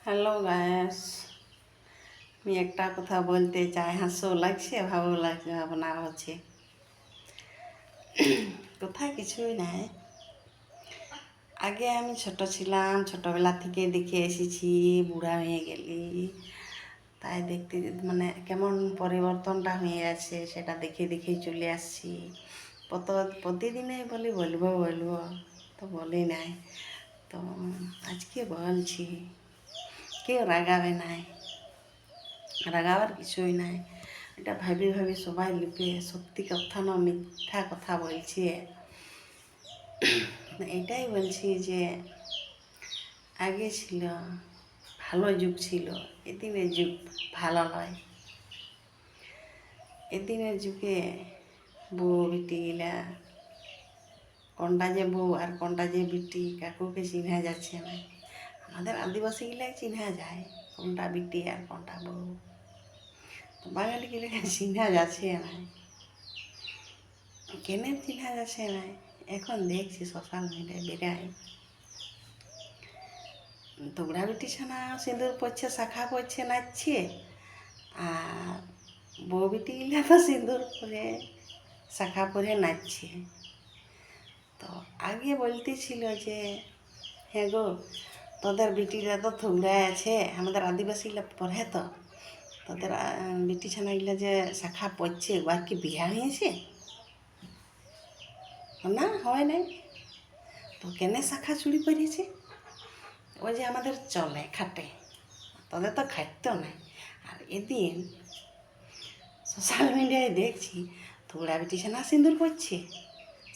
Hello guys, আমি একটা কথা বলতে চাই। হাসিও লাগছে, ভালো লাগছে, ভাবনা হচ্ছে। কোথায় কিছুই নাই। আগে আমি ছোট ছিলাম, ছোটবেলা থেকে দেখে এসেছি, বুড়া হয়ে গেলি তাই দেখতে মানে কেমন পরিবর্তনটা হয়ে আছে সেটা দেখে দেখেই চলে আসছি। প্রতিদিনে বলবো তো বলি নাই, তো আজকে বলছি। কেউ রাগাবে নাই, রাগাবার কিছুই নাই। এটা ভাবি ভাবি সবাই লিপে সত্যি কথা না মিথ্যা কথা বলছি। এটাই বলছি যে আগে ছিল ভালো যুগ ছিল, এদিনের যুগ ভালো নয়। এদিনের যুগে বউ বিটিগুলা কোনটা যে বউ আর কোনটা যে বিটি কাকুকে চিনা যাচ্ছে না। আমাদের আদিবাসীগুলাই চিনা যায় কোনটা বিটি আর কোনটা বউ, বাঙালিগুলোকে চিনা যাচ্ছে না। কেন চিনা যাচ্ছে না? এখন দেখছি সোশ্যাল মিডিয়ায় বেড়ায় তোমরা বিটি ছানা সিঁদুর পড়ছে, শাখা পড়ছে, নাচছে, আর বউ বিটিগুলা তো সিঁদুর পরে শাখা পরে নাচছে। তো আগে বলতেছিল যে হ্যাঁ গো, তোদের বিটিরা তো থুবড়ায় আছে, আমাদের আদিবাসীগুলা পড়ে তো, তোদের বিটি ছানাগুলা যে শাখা পড়ছে ওর কি বিয়া হয়েছে? না, হয় নাই। তো কেনে শাখা চুড়ি পরেছে? ওই যে আমাদের চলে খাটে, তোদের তো খাটতেও নাই। আর এদিন সোশ্যাল মিডিয়ায় দেখছি থোড়া বিটি ছানা সিঁদুর পড়ছে,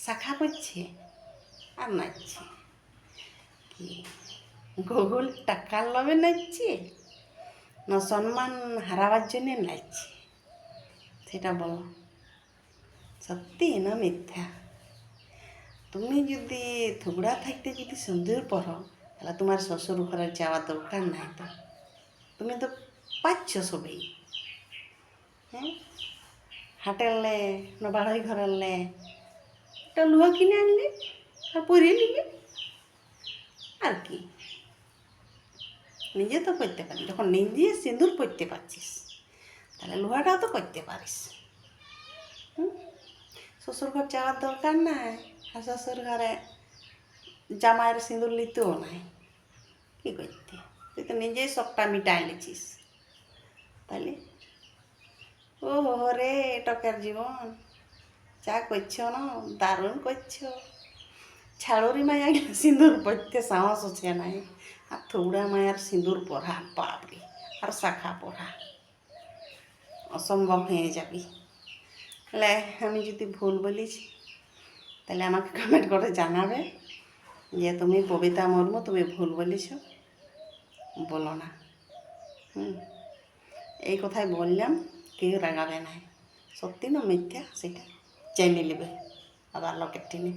শাখা পড়ছে আর নাচছে। কি গুগল টাকার লোভে নাচছে না সম্মান হারাবার জন্যে নাচছে? সেটা বলো, সত্যি না মিথ্যা? তুমি যদি থুবড়া থাকতে যদি সিঁদুর পরো, তাহলে তোমার শ্বশুর ঘরে যাওয়ার দরকার নাই। তো তুমি তো পাচ্ছ সবই। হ্যাঁ, হাটেরলে না বাড়াই ঘরেরলে একটা লুহা কিনে আনলে আর পরিয়ে নিলে, আর কি? নিজে তো করতে পারি, যখন নিজে সিঁদুর পরতে পারছিস তাহলে লোহাটাও তো করতে পারিস। শ্বশুর ঘর যাওয়ার দরকার নাই, আর শ্বশুর ঘরে জামাইয়ের সিঁদুর নিতেও নাই। কী করতে? তুই তো নিজেই শখটা মিটাই নিছিস। তাহলে ও হো রে টকের জীবন, যা করছো না দারুণ করছো। ছাড়রি মায়া সিঁদুর পরতে সাহস হচ্ছে নাই, আর থৌড়া মায়ার সিঁদুর পরা বাপরে, আর শাখা পরা অসম্ভব হয়ে যাবি। তাহলে আমি যদি ভুল বলেছি তাহলে আমাকে কমেন্ট করে জানাবে যে তুমি ববিতা মুর্মু, তুমি ভুল বলেছ, বলো না। এই কথাই বললাম, কেউ রাগাবে নাই। সত্যি না মিথ্যা সেটা জেনে নেবে আবার লোকের টেনে।